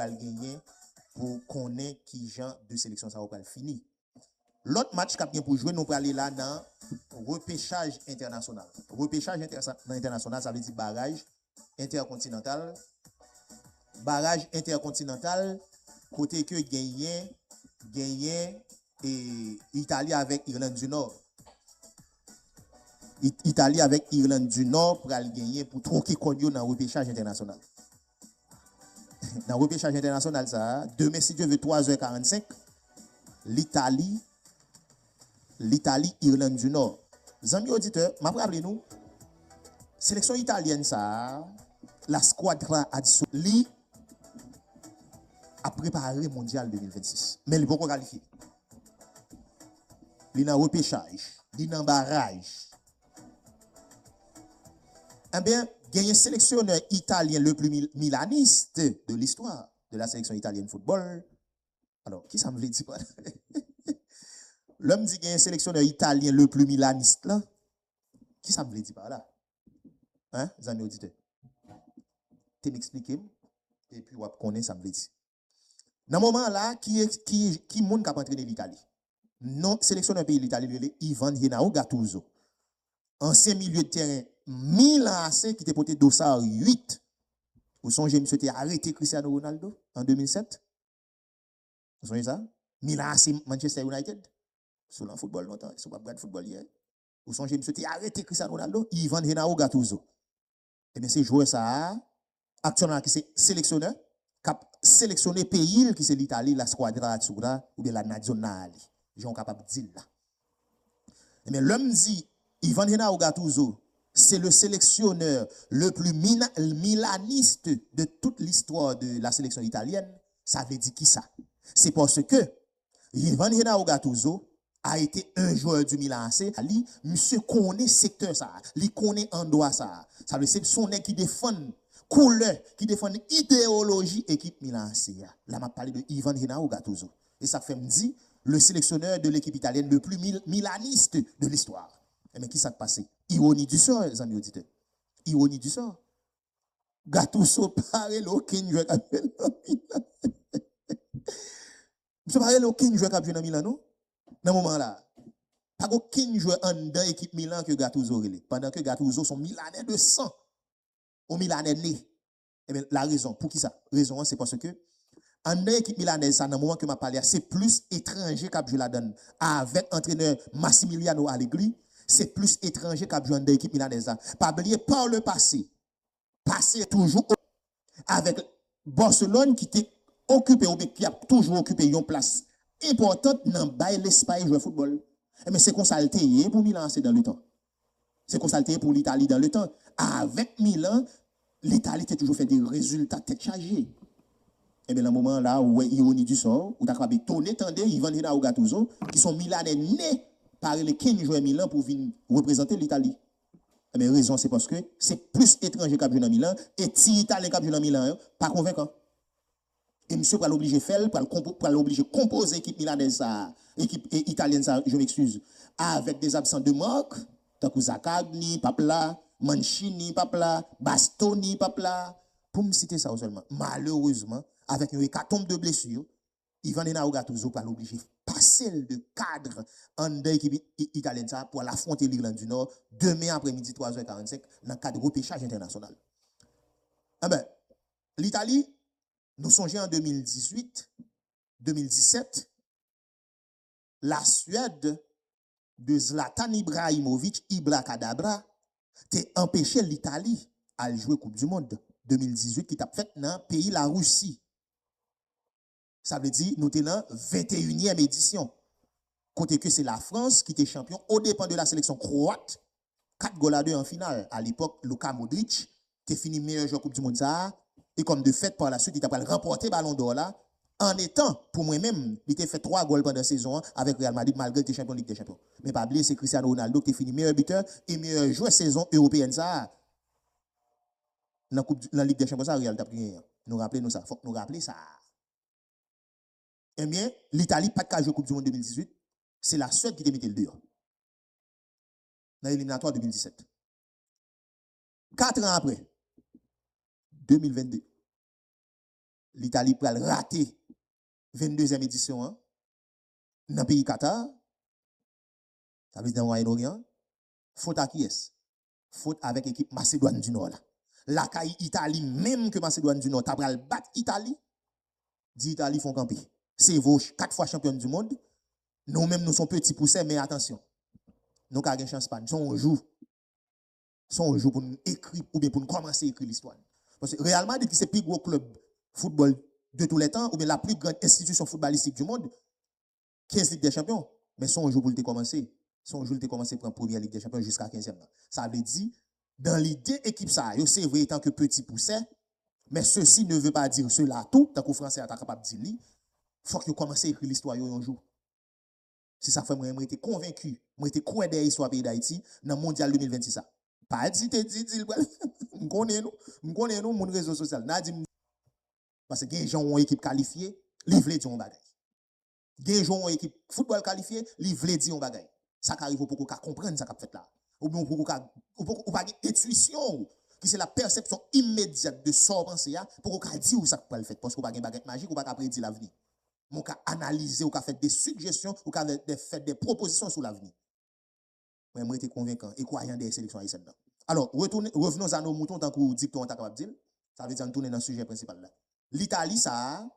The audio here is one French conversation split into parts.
va gagner pour connaître qui genre de sélection ça va fini. L'autre match qu'a bien pour jouer, nous pour aller là dans repêchage international. Repêchage international, ça veut dire barrage intercontinental. Barrage intercontinental, côté que gagné et Italie avec Irlande du Nord. Italie avec Irlande du Nord pour aller gagner pour troquer Cogno dans le repêchage international. Dans le repêchage international, ça, demain, si Dieu veut, 3h45, l'Italie, Irlande du Nord. Amis auditeurs, rappelez-nous, sélection italienne, ça, la squadra Azzurri a préparé le mondial 2026. Mais il n'est pas qualifié. Il est en repêchage, il est en barrage. Eh bien, il y a un sélectionneur italien le plus milaniste de l'histoire de la sélection italienne de football. Alors, qui ça me veut dire? L'homme dit qu'il y a un sélectionneur italien le plus milaniste là. Qui ça me veut dire par là? Hein, les amis auditeurs? Tu m'expliques et puis on connaît ça me veut dire. Dans ce moment là, qui monde qui a entraîné l'Italie? Non, sélectionneur pays l'Italie, Ivan Henao Gattuso. Ancien milieu de terrain Milan AC qui était porté dossard 8. Vous songez, monsieur, tu arrêté Cristiano Ronaldo en 2007? Vous songez ça? Milan AC Manchester United? Sur le football longtemps, sur le football hier. Vous songez, monsieur, tu arrêté Cristiano Ronaldo? Ivan Henao Gattuso. Eh bien, c'est joueur ça, actuellement, qui c'est sélectionneur, qui a sélectionné pays qui c'est l'Italie, la Squadra Azzurra ou bien la Nazionale. Ils sont capables de dire là. Eh bien, l'homme dit, Ivan Henao Gattuso, c'est le sélectionneur le plus milaniste de toute l'histoire de la sélection italienne. Ça veut dire qui ça? C'est parce que Ivan Henao Gattuso a été un joueur du Milan AC. Monsieur connaît secteur ça, il connaît endroit ça. Ça veut dire c'est son qui défend couleur, qui défend idéologie équipe Milan AC. Là m'a parlé de Ivan Henao Gattuso. Et ça fait me dire le sélectionneur de l'équipe italienne le plus milaniste de l'histoire. Mais qui s'est passé? Ironie du sort, les amis auditeurs. Ironie du sort. Gattuso parle aucun joueur qui a joué dans Milan. Monsieur parle aucun joueur qui a joué dans Milan, non? Dans ce moment-là, pas aucun joueur en dans l'équipe Milan que Gattuso relève. Pendant que Gattuso sont Milanais de sang. Au Milanais né. Eh bien, la raison, pour qui ça? Raison, c'est parce que en dans l'équipe milanaise, dans le moment que je parlé, c'est plus étranger qu'a joué la donne. Avec entraîneur Massimiliano Allegri, c'est plus étranger qu'a joué dans l'équipe milanaise. Pas oublier par le passé toujours avec Barcelone qui était occupé ou qui a toujours occupé une place importante dans l'Espagne jouer football. Mais c'est consulté pour Milan c'est dans le temps. C'est consulté pour l'Italie dans le temps. Avec Milan, l'Italie a toujours fait des résultats tête chargée. Et bien, dans le moment là où ironie du sort, où tu as capable de tourner, tendez, Ivan Henao Gattuso, qui sont Milanais nés par les 15 joueurs Milan pour venir représenter l'Italie. Mais raison, c'est parce que c'est plus étranger qu'à jouer dans Milan, et si Italien qu'à jouer dans Milan, pas convaincant. Et monsieur va l'obliger faire, pour l'obliger composer l'équipe milanaise, l'équipe italienne, ça, je m'excuse, avec des absents de marque, tant que Zaccagni, Papla, Mancini, Papla, Bastoni, Papla, pour me citer ça seulement. Malheureusement, avec une hécatombe de blessures, Ivan Henao Gattuso va l'obliger passer le cadre en l'équipe italienne pour l'affronter l'Irlande du Nord demain après-midi 3h45 dans le cadre de repêchage international. Ah ben, l'Italie, nous songeons en 2018, 2017, la Suède de Zlatan Ibrahimovic, Ibra Kadabra, a empêché l'Italie à jouer Coupe du Monde 2018 qui t'a fait dans le pays la Russie. Ça veut dire nous sommes dans la 21e édition. Côté que c'est la France qui était champion au dépend de la sélection croate. 4 goals à 2 en finale. À l'époque, Luka Modric était fini meilleur joueur Coupe du Monde ça. Et comme de fait, par la suite, il a remporté le ballon d'or là. En étant, pour moi-même, il a fait 3 goals pendant la saison avec Real Madrid malgré qu'il était champion de Ligue des Champions. Mais pas oublier, c'est Cristiano Ronaldo qui a fini meilleur buteur et meilleur joueur saison européenne ça. Dans la Ligue des Champions, ça, Real t'a pris. Nous rappelons ça. Il faut que nous rappelions ça. Eh bien, l'Italie, pas de cas jouer Coupe du Monde 2018, c'est la Suède qui t'a mis le dehors. Dans l'éliminatoire 2017. 4 ans après, 2022, l'Italie pour rater 22e édition hein, dans le pays Qatar, ça veut dire dans le Moyen-Orient, faute à qui est-ce? Faute avec l'équipe Macédoine du Nord. Là. La caille Italie, même que Macédoine du Nord, t'as pral battre Italie, dit Italie font camper. C'est vos 4 fois championne du monde. Nous-mêmes, nous sommes petits poussés, mais attention. Nous avons une chance pas. Son jour pour nous écrire ou bien pour nous commencer à écrire l'histoire. Parce que Real Madrid, c'est le plus gros club football de tous les temps, ou bien la plus grande institution footballistique du monde, 15 Ligue des Champions. Mais son jour pour le commencer. Son jour pour commencer pour la première Ligue des Champions jusqu'à 15e. Ça veut dire, dans l'idée équipe ça, c'est vrai tant que petit poussé, mais ceci ne veut pas dire cela tout, tant que français est capable de dire, il faut que vous commencez à écrire l'histoire un jour. C'est ça que moi j'étais convaincu, moi j'étais croyant des histoires pays d'Haïti dans le mondial 2026 ça. Pas dit on connaît nous mon réseau social. Parce que les gens ont une équipe qualifiée, ils veulent dire un bagage. Les gens ont une équipe football qualifiée, ils veulent dire un bagage. Ça arrive pour qu'on comprenne ça qu'a fait là. Ou bien pour qu'on pas intuition qui c'est la perception immédiate de son pensée pour qu'on dire où ça peut le faire parce qu'on pas un bagage magique ou pas prédire l'avenir. On peut analyser, on peut faire des suggestions, on peut faire des propositions sur l'avenir. Moi, je suis convaincant et croyant des sélections haïtiennes. Alors, revenons à nos moutons tant que vous dites qu'on est capable de dire. Ça veut dire qu'on tourne dans le sujet principal. L'Italie, ça,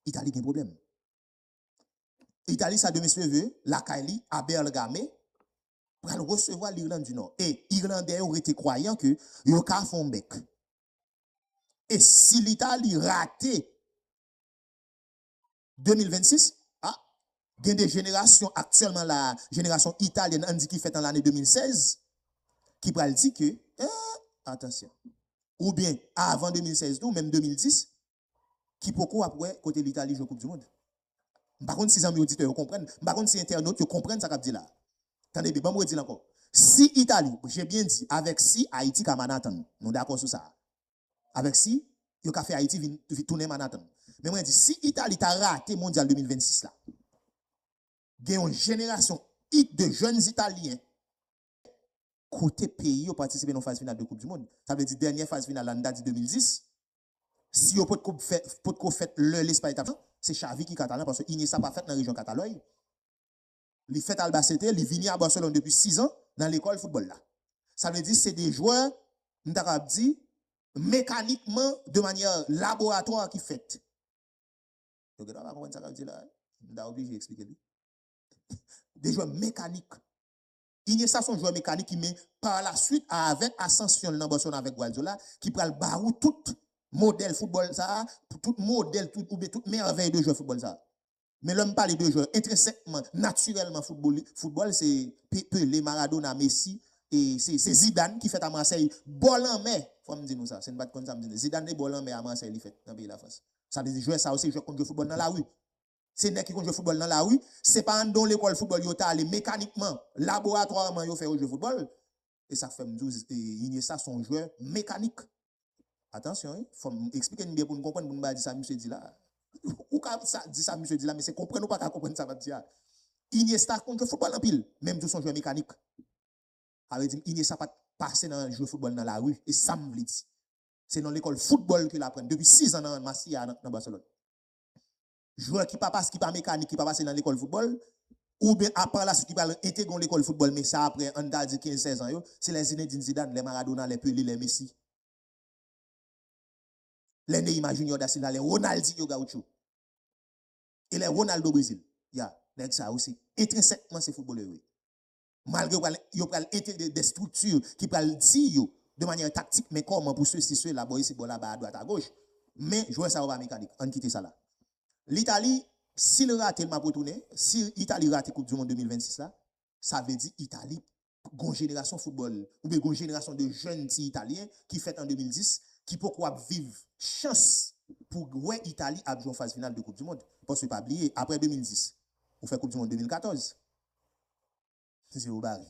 l'Italie a un problème. L'Italie, ça, de monsieur veut, la Kaili, à Bergame, pour recevoir l'Irlande du Nord. Et l'Irlandais aurait été croyant que Yoka font bec. Et si l'Italie ratait 2026, il y a des générations, actuellement la génération italienne, on dit qui fait dans l'année 2016, qui pourrait dire que, attention, ou bien avant 2016, ou même 2010, qui pourquoi après, côté l'Italie joue Coupe du Monde. Par contre, si les auditeurs comprennent, par contre, si les internautes comprennent ce que je dis là. Attendez, je vais dire encore. Si Italie, j'ai bien dit, avec si Haïti comme Manhattan, nous d'accord sur ça. Avec si, il a fait Haïti tourner Manhattan. Mais moi, je dis, si Italie a raté le mondial 2026 là, il y a une génération de jeunes Italiens côté pays ont participé dans la phase finale de Coupe du Monde. Ça veut dire dernière phase finale en date de 2010. Si vous pouvez faire l'Espagne, c'est Xavi qui est catalan parce qu'il n'est pas fait dans la région Catalogne. Il fait Albacete, il vient à Barcelone depuis 6 ans dans l'école de football là. Ça veut dire que c'est des joueurs, nous avons dit, mécaniquement, de manière laboratoire qui fait. Donc, vous ne comprenez pas ce que je dis là. Je suis obligé d'expliquer. Des joueurs mécaniques. Iniesta son joueur mécanique qui met par la suite avec Ascension dans Barcelone avec Guardiola qui prend le barou tout modèle football ça, tout modèle tout merveille de joueur football ça. Mais l'homme parle de joueurs intrinsèquement, naturellement football c'est Pelé, Maradona, Messi et c'est Zidane qui fait à Marseille bol en mer. Faut me dire nous ça, c'est pas comme ça me dire. Zidane est bol en mer à Marseille il fait dans le pays de la France. Ça veut dire jouer ça aussi jouer contre le football dans la rue. C'est des qui jouent football dans la rue, c'est pas dans l'école football yo allé mécaniquement, laboratoirement yo fait jouer football et ça fait me dire ça son joueur mécanique. Attention, il faut expliquer bien pour nous comprendre pour nous dire ça monsieur dit là. Ou ça dit ça monsieur dit là mais c'est comprendre ou pas comprendre ça va dire. Iniesta contre football en pile, même tout son joueur mécanique. Ça veut dire Iniesta pas passer dans jouer football dans la rue et ça me dit. C'est dans l'école football qu'il apprend depuis 6 ans dans Masia dans Barcelone. Joueur qui pas passe, qui pas mécanique, qui pas passer dans l'école football, ou bien après la suite qui va intégrer l'école football, mais ça après, on a dit 15-16 ans, c'est les Zinedine Zidane, les Maradona, les Pelé, les Messi. Les Neymar Junior da Silva, les Ronaldinho Gaucho. Et les Ronaldo Brésil. Ya, yeah, ça aussi. Intrinsèquement, c'est footballeur. Malgré qu'ils ont intégrer des structures qui peuvent dire de manière tactique, mais comment pour ceux-ci, ceux-là, ici, là-bas, à droite, à gauche. Mais joueur ça va mécanique. On quitte ça là. L'Italie, s'il rate le m'a retourné, si l'Italie rate la Coupe du Monde 2026 là, ça veut dire l'Italie, une génération football, ou bien une génération de jeunes Italiens qui fait en 2010, qui pourquoi vivre chance pour ouais l'Italie a joué en phase finale de Coupe du Monde. Parce que pas oublier, après 2010, on fait Coupe du Monde 2014. C'est au barré.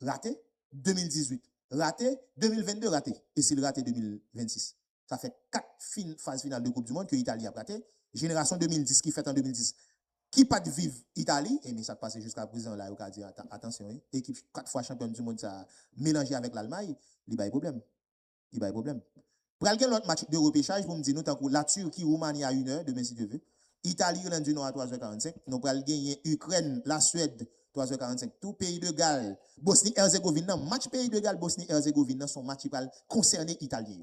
Raté 2018, raté 2022, raté. Et s'il rate 2026. Ça fait 4 phases finales de Coupe du Monde que l'Italie a raté. Génération 2010 qui fait en 2010. Qui pas de vivre Italie, et mais ça passe jusqu'à présent là, on a dit attention, équipe 4 fois championne du monde, ça mélangé avec l'Allemagne, il y a des problèmes. Il y a des problèmes. Pour quelqu'un l'autre match de repêchage, pour me dire, nous, tant que la Turquie, Roumanie à 1h, demain si Dieu veut. Italie, Irlande du Nord à 3h45. Nous allons gagner Ukraine, la Suède, 3h45. Tout pays de Galles, Bosnie-Herzégovine, match pays de Galles, Bosnie-Herzégovine, son match qui va concerner l'Italie.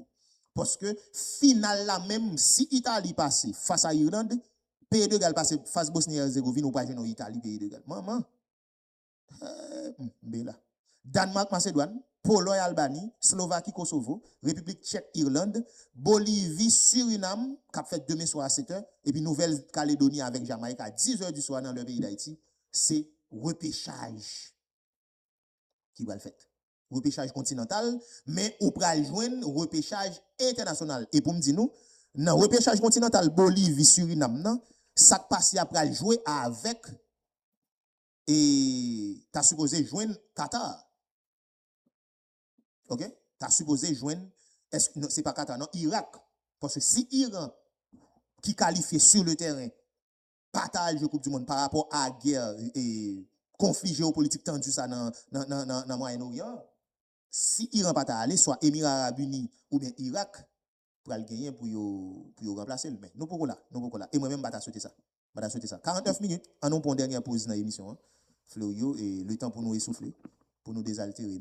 Parce que, final là, même si Italie passe face à Irlande, pays de Galles passe face à Bosnie-Herzégovine, ou pas jouer en Italie, pays de Galles. Maman, là. Danemark, Macédoine, Pologne, Albanie, Slovaquie, Kosovo, République tchèque, Irlande, Bolivie, Suriname, qui a fait demain soir à 7h, et puis Nouvelle-Calédonie avec Jamaïque à 10h du soir dans le pays d'Haïti. C'est repêchage qui va le faire. Repêchage continental, mais on peut joindre repêchage international. Et pour me dire nous, dans le repêchage continental, Bolivie, Suriname, ça passe après jouer avec, et tu as supposé joindre Qatar. OK? Tu as supposé joindre, c'est pas Qatar, non, Irak. Parce que si Iran, qui qualifie sur le terrain, partage la Coupe du Monde par rapport à la guerre et conflit géopolitique tendu ça dans le Moyen-Orient, si Iran pas aller, soit Émirats Arabes Unis ou bien Irak, pour le gagner pour remplacer. Mais nous pouvons là. Et moi-même, je vais sauter ça. 49 minutes, on a une dernière pause dans l'émission. Florio, et le temps pour nous essouffler, pour nous désaltérer.